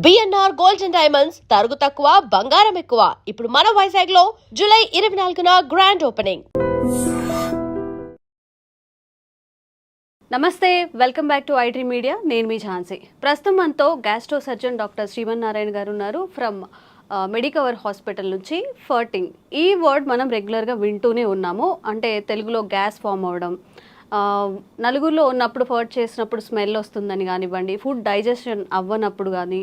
BNR gold and diamonds తరుగు తక్కువ బంగారం ఎక్కువ. ఇప్పుడు మన వైజాగ్ లో జూలై 24న గ్రాండ్ ఓపెనింగ్. నమస్తే, welcome back to IT media. నేను మీ ఝాన్సీ. ప్రస్తుతం మనతో గ్యాస్ట్రో సర్జన్ డాక్టర్ శ్రీమన్నారాయణ గారు ఉన్నారు ఫ్రమ్ మెడికవర్ హాస్పిటల్ నుంచి. ఫర్టింగ్ ఈ వర్డ్ మనం రెగ్యులర్గా వింటూనే ఉన్నాము. అంటే తెలుగులో గ్యాస్ ఫామ్ అవ్వడం, నలుగురిలో ఉన్నప్పుడు ఫర్ట్ చేసినప్పుడు స్మెల్ వస్తుందని కానివ్వండి, ఫుడ్ డైజెషన్ అవ్వనప్పుడు కానీ,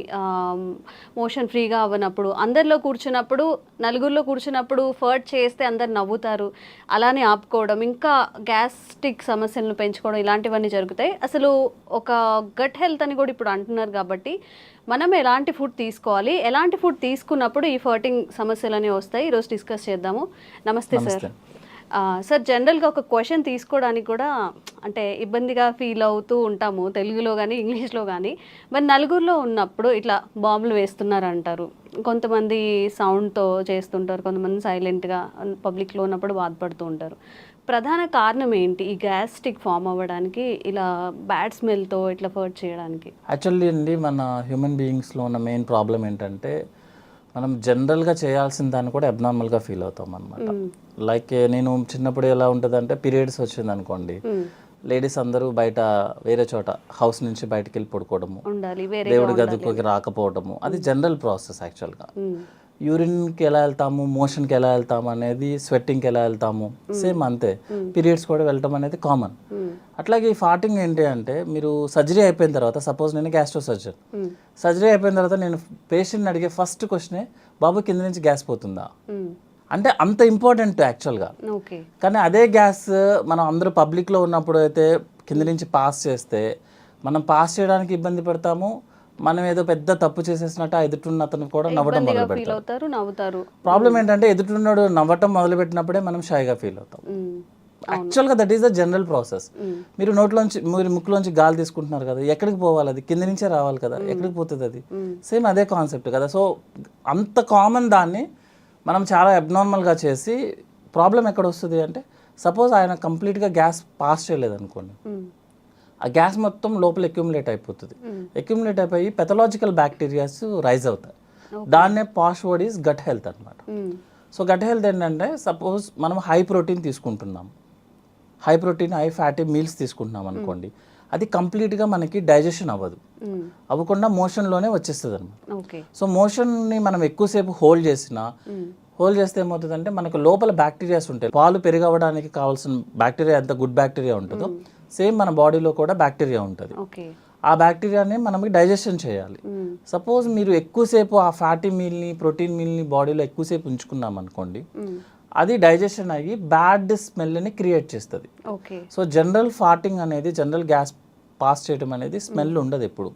మోషన్ ఫ్రీగా అవ్వనప్పుడు, అందరిలో కూర్చున్నప్పుడు నలుగురిలో కూర్చున్నప్పుడు ఫర్ట్ చేస్తే అందరు నవ్వుతారు, అలానే ఆపుకోవడం, ఇంకా గ్యాస్ట్రిక్ సమస్యలను పెంచుకోవడం, ఇలాంటివన్నీ జరుగుతాయి. అసలు ఒక గట్ హెల్త్ అని కూడా ఇప్పుడు అంటున్నారు. కాబట్టి మనం ఎలాంటి ఫుడ్ తీసుకోవాలి, ఎలాంటి ఫుడ్ తీసుకున్నప్పుడు ఈ ఫర్టింగ్ సమస్యలు అనేవి వస్తాయి, ఈరోజు డిస్కస్ చేద్దాము. నమస్తే సార్. సార్, జనరల్గా ఒక క్వశ్చన్ తీసుకోవడానికి కూడా అంటే ఇబ్బందిగా ఫీల్ అవుతూ ఉంటాము, తెలుగులో కానీ ఇంగ్లీష్లో కానీ. మరి నలుగురిలో ఉన్నప్పుడు ఇట్లా బాంబులు వేస్తున్నారు అంటారు, కొంతమంది సౌండ్తో చేస్తుంటారు, కొంతమంది సైలెంట్గా పబ్లిక్లో ఉన్నప్పుడు బాధపడుతూ ఉంటారు. ప్రధాన కారణం ఏంటి ఈ గ్యాస్ట్రిక్ ఫామ్ అవ్వడానికి, ఇలా బ్యాడ్ స్మెల్తో ఇట్లా ఫర్ట్ చేయడానికి? యాక్చువల్లీ అండి, మన హ్యూమన్ బీయింగ్స్లో ఉన్న మెయిన్ ప్రాబ్లం ఏంటంటే మనం జనరల్గా చేయాల్సిన దాన్ని కూడా అబ్నార్మల్గా ఫీల్ అవుతాం అనమాట. లైక్ నేను చిన్నప్పుడు ఎలా ఉంటుంది అంటే, పీరియడ్స్ వచ్చింది అనుకోండి, లేడీస్ అందరూ బయట వేరే చోట హౌస్ నుంచి బయటకు వెళ్ళి పడుకోవడము, దేవుడి గదికి రాకపోవడము, అది జనరల్ ప్రాసెస్. యాక్చువల్గా యూరిన్కి ఎలా వెళ్తాము, మోషన్కి ఎలా వెళ్తాము అనేది, స్వెట్టింగ్కి ఎలా వెళ్తాము, సేమ్ అంతే. పీరియడ్స్ కూడా వెళ్ళటం అనేది కామన్. అట్లాగే ఈ ఫార్టింగ్ ఏంటి అంటే, మీరు సర్జరీ అయిపోయిన తర్వాత, సపోజ్ నేను గ్యాస్ట్రో సర్జన్, సర్జరీ అయిపోయిన తర్వాత నేను పేషెంట్ని అడిగే ఫస్ట్ క్వశ్చనే, బాబు కింద నుంచి గ్యాస్ పోతుందా అంటే. అంత ఇంపార్టెంట్ యాక్చువల్గా. కానీ అదే గ్యాస్ మనం అందరూ పబ్లిక్లో ఉన్నప్పుడు అయితే కింద నుంచి పాస్ చేస్తే, మనం పాస్ చేయడానికి ఇబ్బంది పడతాము, మనం ఏదో పెద్ద తప్పు చేసేసినట్టు ఎదుటిన్న అతను కూడా నవ్వడం మొదలు పెడతారు. ప్రాబ్లం ఏంటంటే, ఎదుటిన్నాడు నవ్వటం మొదలు పెట్టినప్పుడే మనం షైగా ఫీల్ అవుతాం. యాక్చువల్గా that is the general process. మీరు నోట్లోంచి, మీరు ముక్కులోంచి గాలి తీసుకుంటున్నారు కదా, ఎక్కడికి పోవాలి? అది కింద నుంచే రావాలి కదా, ఎక్కడికి పోతుంది అది? సేమ్ అదే కాన్సెప్ట్ కదా. సో అంత కామన్ దాన్ని మనం చాలా అబ్నార్మల్గా చేసి, ప్రాబ్లం ఎక్కడ వస్తుంది అంటే, సపోజ్ ఆయన కంప్లీట్గా గ్యాస్ పాస్ చేయలేదు అనుకోండి, ఆ గ్యాస్ మొత్తం లోపల అక్యుములేట్ అయిపోతుంది. అక్యుములేట్ అయిపోయి పెథలాజికల్ బ్యాక్టీరియాస్ రైజ్ అవుతాయి. దాన్నే పాష్ వర్డ్ ఈజ్ గట్ హెల్త్ అనమాట. సో గట్ హెల్త్ ఏంటంటే, సపోజ్ మనం హై ప్రోటీన్ తీసుకుంటున్నాం, high protein high fatty meals తీసుకుంటున్నాం అనుకోండి, అది కంప్లీట్గా మనకి డైజెషన్ అవ్వకుండా మోషన్లోనే వచ్చేస్తుంది అనమాట. సో మోషన్ని మనం ఎక్కువసేపు హోల్డ్ చేస్తే ఏమవుతుందంటే, మనకు లోపల బ్యాక్టీరియాస్ ఉంటాయి. పాలు పెరుగవడానికి కావాల్సిన బ్యాక్టీరియా ఎంత గుడ్ బ్యాక్టీరియా ఉంటుందో, సేమ్ మన బాడీలో కూడా బ్యాక్టీరియా ఉంటుంది. ఆ బ్యాక్టీరియాని మనకి డైజెషన్ చేయాలి. సపోజ్ మీరు ఎక్కువసేపు ఆ ఫ్యాటీ మీల్ని, ప్రోటీన్ మీల్ని బాడీలో ఎక్కువసేపు ఉంచుకున్నాం అనుకోండి, అది డైజెషన్ అయ్యి బ్యాడ్ స్మెల్ని క్రియేట్ చేస్తుంది. సో జనరల్ ఫార్టింగ్ అనేది, జనరల్ గ్యాస్ పాస్ చేయడం అనేది స్మెల్ ఉండదు ఎప్పుడు.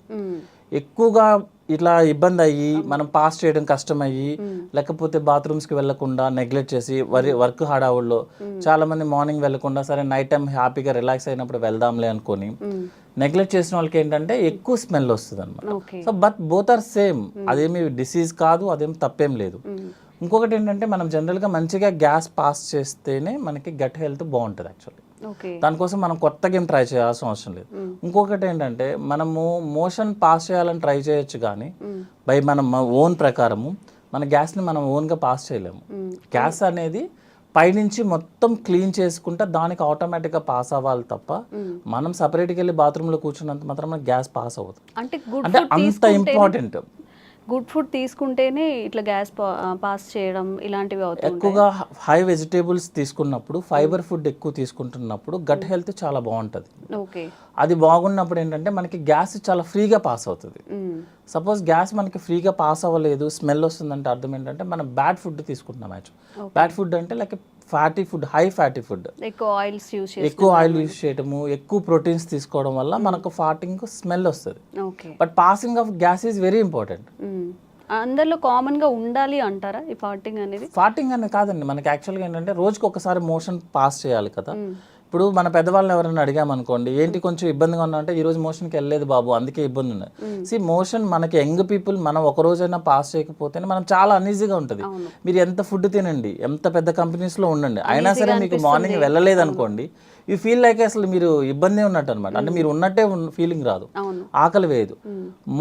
ఎక్కువగా ఇట్లా ఇబ్బంది అయ్యి, మనం పాస్ చేయడం కష్టం అయ్యి, లేకపోతే బాత్రూమ్స్కి వెళ్లకుండా నెగ్లెక్ట్ చేసి, వర్క్ హడావుల్లో చాలా మంది మార్నింగ్ వెళ్లకుండా, సరే నైట్ టైం హ్యాపీగా రిలాక్స్ అయినప్పుడు వెళ్దాంలే అనుకొని నెగ్లెక్ట్ చేసిన వాళ్ళకి ఏంటంటే ఎక్కువ స్మెల్ వస్తుంది అనమాట. So but both are same. అదేమి డిసీజ్ కాదు, అదేమి తప్పేం లేదు. ఇంకొకటి ఏంటంటే, మనం జనరల్గా మంచిగా గ్యాస్ పాస్ చేస్తేనే మనకి గట్ హెల్త్ బాగుంటుంది యాక్చువల్లీ. దానికోసం మనం కొత్తగా ఏం ట్రై చేయాల్సిన అవసరం లేదు. ఇంకొకటి ఏంటంటే, మనము మోషన్ పాస్ చేయాలని ట్రై చేయొచ్చు, కానీ బై మనం ఓన్ ప్రకారము మన గ్యాస్ని మనం ఓన్గా పాస్ చేయలేము. గ్యాస్ అనేది పైనుంచి మొత్తం క్లీన్ చేసుకుంటే దానికి ఆటోమేటిక్గా పాస్ అవ్వాలి తప్ప, మనం సపరేట్గా వెళ్ళి బాత్రూంలో కూర్చున్నంత మాత్రం గ్యాస్ పాస్ అవ్వదు. అంటే అంత ఇంపార్టెంట్. గుడ్ ఫుడ్ తీసుకుంటేనే ఇట్లా గ్యాస్ పాస్ చేయడం ఇలాంటివి అవుతాయి. ఎక్కువగా హై వెజిటేబుల్స్ తీసుకున్నప్పుడు, ఫైబర్ ఫుడ్ ఎక్కువ తీసుకుంటున్నప్పుడు గట్ హెల్త్ చాలా బాగుంటుంది. అది బాగున్నప్పుడు ఏంటంటే మనకి గ్యాస్ చాలా ఫ్రీగా పాస్ అవుతుంది. సపోజ్ గ్యాస్ మనకి ఫ్రీగా పాస్ అవ్వలేదు, స్మెల్ వస్తుందంటే అర్థం ఏంటంటే మనం బ్యాడ్ ఫుడ్ తీసుకుంటున్నాం. బ్యాడ్ ఫుడ్ అంటే like fatty food, high fatty food, ఎక్కువ ఆయిల్ యూజ్ చేయడము, ఎక్కువ ప్రోటీన్స్ తీసుకోవడం వల్ల మనకు ఫార్టింగ్ స్మెల్ వస్తుంది. But passing of gas is very important. అందరిలో కామన్ గా ఉండాలి అంటారా ఈ ఫార్టింగ్ అనేది? ఫార్టింగ్ అనేది కాదండి, మనకి యాక్చువల్గా ఏంటంటే రోజుకి ఒకసారి మోషన్ పాస్ చేయాలి కదా. ఇప్పుడు మన పెద్దవాళ్ళని ఎవరైనా అడిగామనుకోండి, ఏంటి కొంచెం ఇబ్బందిగా ఉన్నా అంటే, ఈ రోజు మోషన్కి వెళ్ళలేదు బాబు అందుకే ఇబ్బంది ఉన్నది. మోషన్ మనకి యంగ్ పీపుల్ మనం ఒక రోజైనా పాస్ చేయకపోతేనే మనం చాలా అన్ఈజీగా ఉంటుంది. మీరు ఎంత ఫుడ్ తినండి, ఎంత పెద్ద కంపెనీస్లో ఉండండి, అయినా సరే మీకు మార్నింగ్ వెళ్ళలేదు అనుకోండి, యూ ఫీల్ లైక్ అసలు మీరు ఇబ్బంది ఉన్నట్టు అనమాట. అంటే మీరు ఉన్నట్టే ఫీలింగ్ రాదు, ఆకలి వేయదు.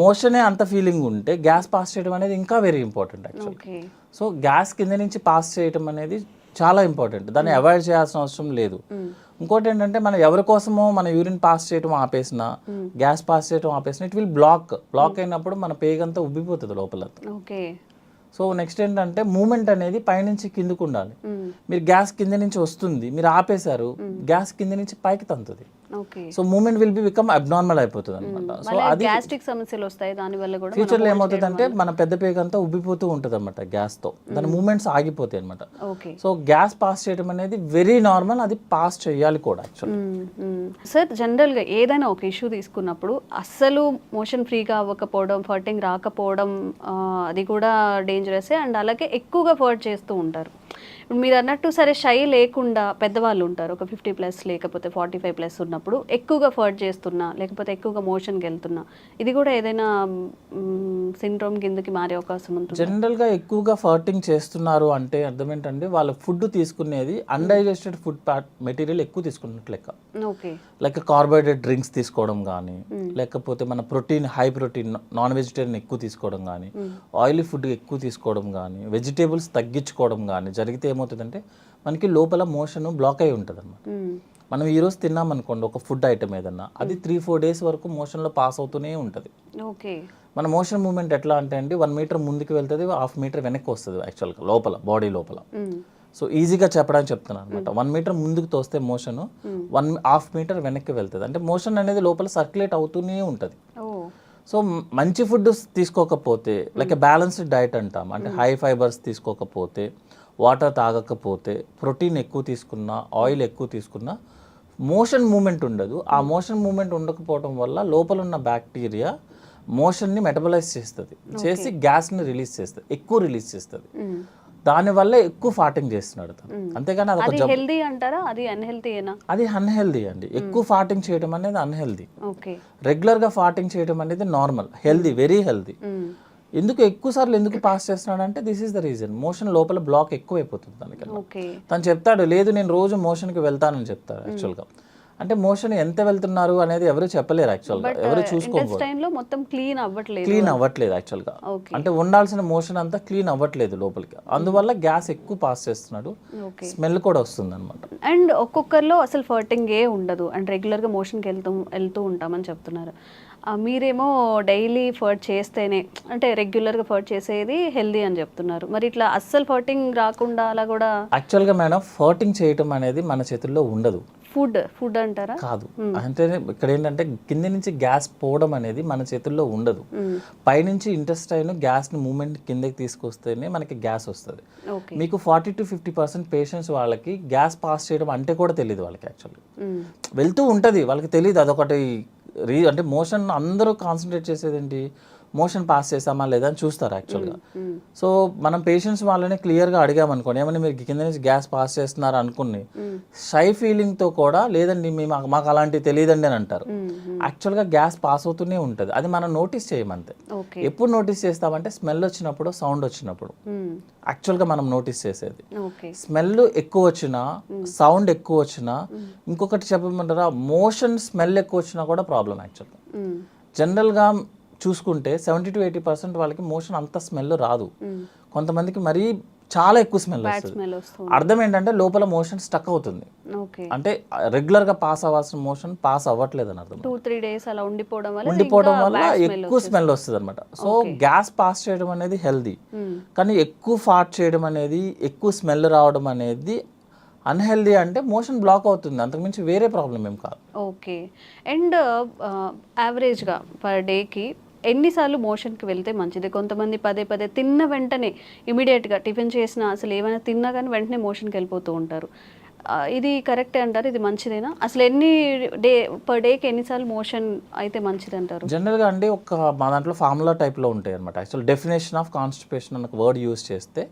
మోషనే అంత ఫీలింగ్ ఉంటే గ్యాస్ పాస్ చేయడం అనేది ఇంకా very important actually. So gas కింద నుంచి పాస్ చేయడం అనేది చాలా ఇంపార్టెంట్, దాన్ని అవాయిడ్ చేయాల్సిన అవసరం లేదు. ఇంకోటి ఏంటంటే మనం ఎవరి కోసమో మన యూరిన్ పాస్ చేయడం ఆపేసిన, గ్యాస్ పాస్ చేయడం ఆపేసిన, ఇట్ విల్ బ్లాక్ అయినప్పుడు మన పేగంతా ఉబ్బిపోతుంది లోపల. సో నెక్స్ట్ ఏంటంటే మూమెంట్ అనేది పైనుంచి కిందకు ఉండాలి. మీరు గ్యాస్ కింద నుంచి వస్తుంది, మీరు ఆపేశారు, గ్యాస్ కింద నుంచి పైకి తంతుంది. So movement will be become abnormal అయిపోతుంది అనమాట. సో అది గ్యాస్ట్రిక్ సమస్యలు వస్తాయి దాని వల్ల కూడా. ఫ్యూచర్ లో ఏమవుతుంది అంటే మన పెద్ద పేగంతా ఉబ్బిపోతూ ఉంటుంది అనమాట గ్యాస్ తో, దాని మూమెంట్స్ ఆగిపోతాయి అనమాట. సో గ్యాస్ పాస్ చేయడం అనేది వెరీ నార్మల్, అది పాస్ చేయాలి కూడా యాక్చువల్లీ. సార్ జనరల్ గా ఏదైనా ఒక ఇష్యూ తీసుకున్నప్పుడు అస్సలు మోషన్ ఫ్రీగా అవ్వకపోవడం, ఫర్టింగ్ రాకపోవడం అది కూడా డేంజరస్. అండ్ అలాగే ఎక్కువగా ఫర్ట్ చేస్తూ ఉంటారు. ఇప్పుడు మీరు అన్నట్టు సరే షై లేకుండా పెద్దవాళ్ళు ఉంటారు, ఒక 50+ లేకపోతే 45+ ఉన్నప్పుడు ఎక్కువగా ఫర్ట్ చేస్తున్నా లేకపోతే ఎక్కువగా మోషన్కి వెళ్తున్నా, ఇది కూడా ఏదైనా సిండ్రోమ్ కిందకి మారే అవకాశం ఉంటుంది. జనరల్గా ఎక్కువగా ఫర్టింగ్ చేస్తున్నారు అంటే అర్థం ఏంటంటే వాళ్ళ ఫుడ్ తీసుకునేది అన్డైజెస్టెడ్ ఫుడ్ మెటీరియల్ ఎక్కువ తీసుకున్నట్లు లెక్క. ఓకే, లైక్ కార్బోహైడ్రేట్ డ్రింక్స్ తీసుకోవడం కానీ, లేకపోతే మన protein high protein non vegetarian ఎక్కువ తీసుకోవడం కానీ, ఆయిలీ ఫుడ్ ఎక్కువ తీసుకోవడం కానీ, వెజిటేబుల్స్ తగ్గించుకోవడం కానీ జరిగితే ఏమవుతుందంటే మనకి లోపల మోషన్ బ్లాక్ అయి ఉంటుంది అనమాట. మనం ఈరోజు తిన్నాం అనుకోండి ఒక ఫుడ్ ఐటమ్ ఏదన్నా, అది 3-4 డేస్ వరకు మోషన్లో పాస్ అవుతూనే ఉంటుంది. ఓకే, మన మోషన్ మూమెంట్ ఎట్లా అంటే అండి 1 మీటర్ ముందుకు వెళ్తుంది, 1/2 మీటర్ వెనక్కి వస్తుంది యాక్చువల్గా లోపల బాడీ లోపల. సో ఈజీగా చెప్పడానికి చెప్తున్నాను అనమాట. 1 మీటర్ ముందుకు తోస్తే మోషన్ 1/2 మీటర్ వెనక్కి వెళ్తుంది. అంటే మోషన్ అనేది లోపల సర్క్యులేట్ అవుతూనే ఉంటుంది. సో మంచి ఫుడ్ తీసుకోకపోతే, లైక్ బ్యాలెన్స్డ్ డైట్ అంటాం, అంటే హై ఫైబర్స్ తీసుకోకపోతే, వాటర్ తాగకపోతే, ప్రోటీన్ ఎక్కువ తీసుకున్నా, ఆయిల్ ఎక్కువ తీసుకున్నా మోషన్ మూమెంట్ ఉండదు. ఆ మోషన్ మూమెంట్ ఉండకపోవడం వల్ల లోపల ఉన్న బ్యాక్టీరియా మోషన్ని మెటబలైజ్ చేస్తుంది, చేసి గ్యాస్ని రిలీజ్ చేస్తుంది, ఎక్కువ రిలీజ్ చేస్తుంది. దానివల్ల ఎక్కువ ఫార్టింగ్ చేస్తున్నాడు తను. అంతేగాని అది హెల్దీ అంటారా, అది అన్హెల్దీయేనా? అది అన్హెల్దీ అండి. ఎక్కువ ఫార్టింగ్ చేయడం అనేది అన్హెల్దీ. ఓకే, రెగ్యులర్గా ఫార్టింగ్ చేయడం అనేది నార్మల్, హెల్దీ, వెరీ హెల్దీ. ఎందుకు ఎక్కువ సార్లు ఎందుకు పాస్ చేస్తున్నాడు అంటే this is the reason, motion లోపల బ్లాక్ ఎక్కువ అయిపోతుంది దానికన్నా. తను చెప్తాడు లేదు నేను రోజు మోషన్కి వెళ్తానని చెప్తాడు యాక్చువల్గా. అంటే మోషన్ ఎంత వెళ్తున్నారు అనేది ఎవరు చెప్పలేరు యాక్చువల్గా, ఎవరు చూసుకోవాలి. మొత్తం క్లీన్ అవ్వట్లేదు యాక్చువల్గా. అంటే ఉండాల్సిన మోషన్ అంతా క్లీన్ అవ్వట్లేదు లోపలికి, అందువల్ల గ్యాస్ ఎక్కువ పాస్ చేస్తున్నాడు, స్మెల్ కూడా వస్తుంది అనమాట. అండ్ ఒక్కొక్కరిలో అసలు ఫర్టింగ్ ఏ ఉండదు అండ్ రెగ్యులర్గా మోషన్కి వెళ్తూ ఉంటామని చెప్తున్నారు. మీరేమో డైలీ ఫర్ట్ చేస్తేనే, అంటే రెగ్యులర్గా ఫర్ట్ చేసేది హెల్దీ అని చెప్తున్నారు. మరి ఇట్లా అస్సలు ఫర్టింగ్ రాకుండా అలా కూడా? యాక్చువల్గా మేడం ఫర్టింగ్ చేయటం అనేది మన చేతుల్లో ఉండదు. ఫుడ్ అంటారా? కాదు, అంటే ఇక్కడ ఏంటంటే కింద నుంచి గ్యాస్ పోవడం అనేది మన చేతుల్లో ఉండదు. పైనుంచి ఇంటెస్టైన్ గ్యాస్ని మూమెంట్ కిందకి తీసుకొస్తేనే మనకి గ్యాస్ వస్తుంది. మీకు 40-50% పేషెంట్స్ వాళ్ళకి గ్యాస్ పాస్ చేయడం అంటే కూడా తెలియదు వాళ్ళకి. యాక్చువల్లీ వెళ్తూ ఉంటుంది, వాళ్ళకి తెలియదు. అదొకటి అంటే మోషన్ అందరూ కాన్సన్ట్రేట్ చేసేది ఏంటి, మోషన్ పాస్ చేసామా లేదా అని చూస్తారు యాక్చువల్గా. సో మనం పేషెంట్స్ వాళ్ళని క్లియర్గా అడిగామనుకోండి, ఏమన్నా మీరు కింద నుంచి గ్యాస్ పాస్ చేస్తున్నారు అనుకుని షై ఫీలింగ్తో కూడా లేదండి మాకు అలాంటివి తెలియదండి అని అంటారు. యాక్చువల్గా గ్యాస్ పాస్ అవుతూనే ఉంటుంది, అది మనం నోటీస్ చేయమంతే. ఎప్పుడు నోటీస్ చేస్తామంటే స్మెల్ వచ్చినప్పుడు, సౌండ్ వచ్చినప్పుడు యాక్చువల్గా మనం నోటీస్ చేసేది. స్మెల్ ఎక్కువ వచ్చినా, సౌండ్ ఎక్కువ వచ్చినా, ఇంకొకటి చెప్పమంటారా, మోషన్ స్మెల్ ఎక్కువ వచ్చినా కూడా ప్రాబ్లం యాక్చువల్గా. జనరల్గా చూసుకుంటే 70-80% వాళ్ళకి మోషన్ అంత స్మెల్ రాదు, కొంతమందికి మరీ చాలా ఎక్కువ స్మెల్ వస్తుంది. అర్థం ఏంటంటే లోపల మోషన్ స్టక్ అవుతుంది, అంటే రెగ్యులర్గా పాస్ అవ్వాల్సిన మోషన్ పాస్ అవ్వట్లేదు అని అర్థం. 2-3 days అలా ఉండిపోవడం వల్ల ఎక్కువ స్మెల్ వస్తుంది అనమాట. సో గ్యాస్ పాస్ చేయడం అనేది హెల్దీ, కానీ ఎక్కువ ఫార్ట్ చేయడం అనేది, ఎక్కువ స్మెల్ రావడం అనేది అన్హెల్దీ. అంటే మోషన్ బ్లాక్ అవుతుంది, అంతకుమించి వేరే ప్రాబ్లం ఏం కాదు. ఓకే, అండ్ యావరేజ్గా పర్ డేకి ఎన్నిసార్లు మోషన్కి వెళ్తే మంచిది? కొంతమంది పదే తిన్న వెంటనే ఇమీడియట్గా టిఫిన్ చేసినా, అసలు ఏమైనా తిన్నా కానీ వెంటనే మోషన్కి వెళ్ళిపోతూ ఉంటారు. ఇది కరెక్టే అంటారు? ఇది మంచిదేనా? అసలు పర్ డేకి ఎన్నిసార్లు మోషన్ అయితే మంచిది అంటారు? జనరల్గా అండి మా దాంట్లో ఫార్ములా టైప్లో ఉంటాయి అనమాట. యాక్చువల్ డెఫినేషన్ ఆఫ్ కాన్స్టిపేషన్ అన్న వర్డ్ యూజ్ చేస్తే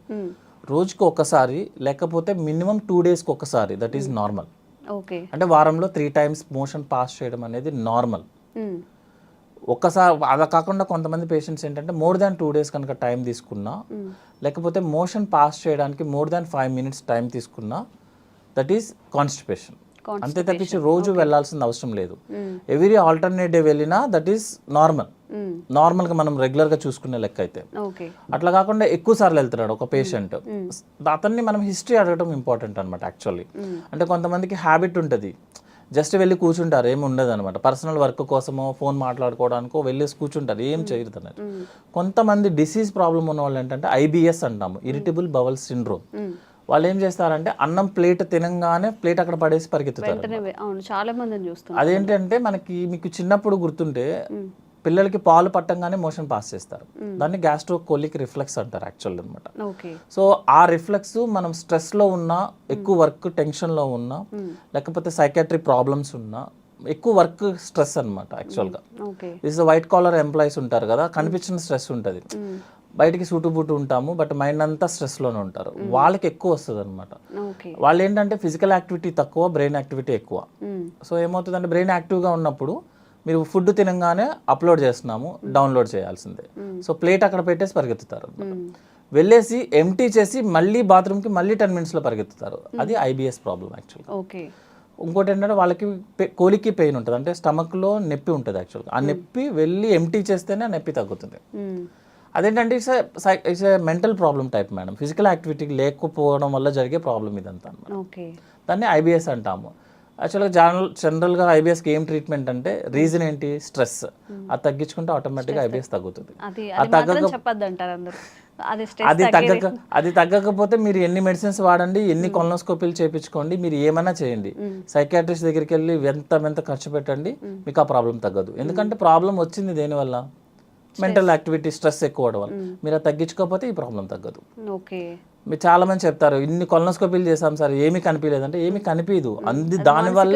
రోజుకి ఒకసారి లేకపోతే మినిమం 2 daysకి ఒకసారి, దట్ ఈస్ నార్మల్. ఓకే. అంటే వారంలో 3 times మోషన్ పాస్ చేయడం అనేది నార్మల్. ఒక్కసారి అలా కాకుండా కొంతమంది పేషెంట్స్ ఏంటంటే మోర్ దాన్ 2 days కనుక టైం తీసుకున్నా, లేకపోతే మోషన్ పాస్ చేయడానికి మోర్ దాన్ 5 minutes టైం తీసుకున్నా, దట్ ఈస్ కాన్స్టిపేషన్. అంతే తప్పించి రోజు వెళ్ళాల్సిన అవసరం లేదు. ఎవ్రీ ఆల్టర్నేట్ డే వెళ్ళినా దట్ ఈస్ నార్మల్గా మనం రెగ్యులర్గా చూసుకునే లెక్క అయితే. అట్లా కాకుండా ఎక్కువ సార్లు వెళ్తున్నాడు ఒక పేషెంట్, అతన్ని మనం హిస్టరీ అడగడం ఇంపార్టెంట్ అనమాట యాక్చువల్లీ. అంటే కొంతమందికి హ్యాబిట్ ఉంటుంది, జస్ట్ వెళ్ళి కూర్చుంటారు, ఏమి ఉండదు అనమాట. పర్సనల్ వర్క్ కోసమో ఫోన్ మాట్లాడుకోవడానికో వెళ్ళేసి కూర్చుంటారు, ఏం చేయరు అన్నట్టు. కొంతమంది డిసీజ్ ప్రాబ్లం ఉన్న వాళ్ళు ఏంటంటే IBS అంటాము, ఇరిటబుల్ బవల్ సిండ్రోమ్. వాళ్ళు ఏం చేస్తారంటే అన్నం ప్లేట్ తినంగానే ప్లేట్ అక్కడ పడేసి పరిగెత్తుతారు. చాలా మందిని చూస్తాం. అదేంటంటే మీకు చిన్నప్పుడు గుర్తుంటే పిల్లలకి పాలు పట్టంగానే మోషన్ పాస్ చేస్తారు, దాన్ని గ్యాస్ట్రోకోలిక్ రిఫ్లెక్స్ అంటారు యాక్చువల్ అనమాట. సో ఆ రిఫ్లెక్స్ మనం స్ట్రెస్లో ఉన్నా, ఎక్కువ వర్క్ టెన్షన్లో ఉన్నా, లేకపోతే సైకాట్రిక్ ప్రాబ్లమ్స్ ఉన్నా, ఎక్కువ వర్క్ స్ట్రెస్ అనమాట యాక్చువల్గా. దిస్ వైట్ కాలర్ ఎంప్లాయీస్ ఉంటారు కదా, కనిపించిన స్ట్రెస్ ఉంటుంది, బయటికి సూటుబుట్టు ఉంటాము, బట్ మైండ్ అంతా స్ట్రెస్లోనే ఉంటారు, వాళ్ళకి ఎక్కువ వస్తుంది అనమాట. వాళ్ళు ఏంటంటే ఫిజికల్ యాక్టివిటీ తక్కువ, బ్రెయిన్ యాక్టివిటీ ఎక్కువ. సో ఏమవుతుందంటే బ్రెయిన్ యాక్టివ్గా ఉన్నప్పుడు మీరు ఫుడ్ తినగానే అప్లోడ్ చేస్తున్నాము, డౌన్లోడ్ చేయాల్సిందే. సో ప్లేట్ అక్కడ పెట్టేసి పరిగెత్తుతారు, వెళ్ళేసి ఎంటీ చేసి మళ్ళీ బాత్రూమ్కి మళ్ళీ 10 minutesలో పరిగెత్తుతారు. అది IBS ప్రాబ్లం యాక్చువల్గా. ఇంకోటి ఏంటంటే వాళ్ళకి కోలికి పెయిన్ ఉంటుంది, అంటే స్టమక్లో నొప్పి ఉంటుంది యాక్చువల్గా. ఆ నొప్పి వెళ్ళి ఎంటీ చేస్తేనే నొప్పి తగ్గుతుంది. అదేంటంటే it's a mental problem type madam. Physical activity లేకపోవడం వల్ల జరిగే ప్రాబ్లం ఇదంతా అన్నమాట. దాన్ని IBS అంటాము. యాక్చువల్గా జనరల్గా IBSకి ఏం ట్రీట్మెంట్ అంటే రీజన్ ఏంటి, స్ట్రెస్. అది తగ్గించుకుంటే ఆటోమేటిక్గా IBS తగ్గుతుంది. అది తగ్గకపోతే మీరు ఎన్ని మెడిసిన్స్ వాడండి, ఎన్ని కొలనోస్కోపీలు చేయించుకోండి, మీరు ఏమైనా చేయండి, సైకాట్రిస్ట్ దగ్గరికి వెళ్ళి ఎంత ఖర్చు పెట్టండి, మీకు ఆ ప్రాబ్లం తగ్గదు. ఎందుకంటే ప్రాబ్లం వచ్చింది దేనివల్ల, మెంటల్ యాక్టివిటీ, స్ట్రెస్ ఎక్కువ అవడం వల్ల. మీరు అది తగ్గించుకోకపోతే ఈ ప్రాబ్లం తగ్గదు. మీరు చాలా మంది చెప్తారు ఇన్ని కొలనోస్కోపీలు చేసాం సార్ ఏమీ కనిపించలేదు అంటే, ఏమీ కనిపించదు. దానివల్ల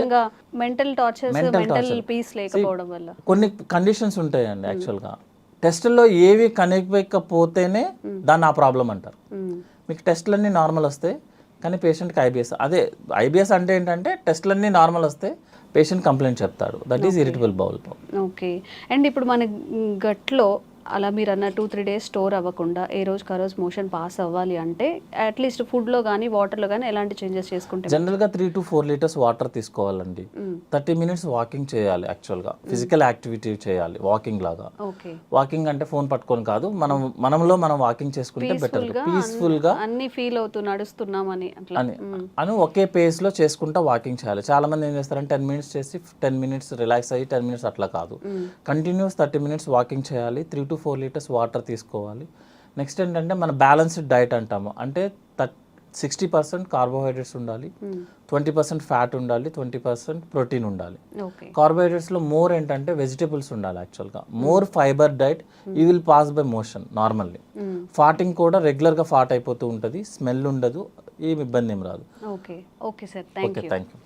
కొన్ని కండిషన్స్ ఉంటాయండి యాక్చువల్గా. టెస్టుల్లో ఏవి కనిపించకపోతేనే దాన్ని ఆ ప్రాబ్లం అంటారు. మీకు టెస్టులన్నీ నార్మల్ వస్తాయి కానీ పేషెంట్కి IBS. అదే IBS అంటే ఏంటంటే టెస్టులన్నీ నార్మల్ వస్తే పేషెంట్ కంప్లైంట్ చెప్తాడు, that is irritable bowel problem. Okay. And ఇప్పుడు మన గట్లో అలా మీరు అన్న 2-3 days స్టోర్ అవ్వకుండా ఏ రోజుకి ఆ రోజు మోషన్ పాస్ అవ్వాలి అంటే అట్లీస్ట్ ఫుడ్లో కానీ వాటర్లో కానీ ఎలాంటి చేంజెస్ చేసుకుంటే? జనరల్గా 3 to 4 liters వాటర్ తీసుకోవాలండి. 30 minutes వాకింగ్ చేయాలి యాక్చువల్గా. ఫిజికల్ యాక్టివిటీ చేయాలి వాకింగ్ లాగా. వాకింగ్ అంటే ఫోన్ పట్టుకొని కాదు, మనంలో మనం వాకింగ్ చేసుకుంటే బెటర్, పీస్ఫుల్గా అన్ని ఫీల్ అవుతూ నడుస్తున్నామని అని ఒకే పేస్లో చేసుకుంటా వాకింగ్ చేయాలి. చాలా మంది ఏం చేస్తారంటే 10 minutes చేసి 10 minutes రిలాక్స్ అయ్యి 10 minutes అట్లా కాదు, కంటిన్యూస్ 30 minutes వాకింగ్ చేయాలి, 3 to 4 liters వాటర్ తీసుకోవాలి. నెక్స్ట్ ఏంటంటే మన బ్యాలెన్స్డ్ డైట్ అంటాము, అంటే 60% కార్బోహైడ్రేట్స్ ఉండాలి, 20% ఫ్యాట్ ఉండాలి, 20% ప్రోటీన్ ఉండాలి. కార్బోహైడ్రేట్స్లో మోర్ ఏంటంటే వెజిటేబుల్స్ ఉండాలి యాక్చువల్గా. More fibre diet you will pass by motion normally. ఫాటింగ్ కూడా రెగ్యులర్గా ఫాట్ అయిపోతూ ఉంటుంది, స్మెల్ ఉండదు, ఏమి ఇబ్బంది ఏం రాదు. Okay sir, thank you.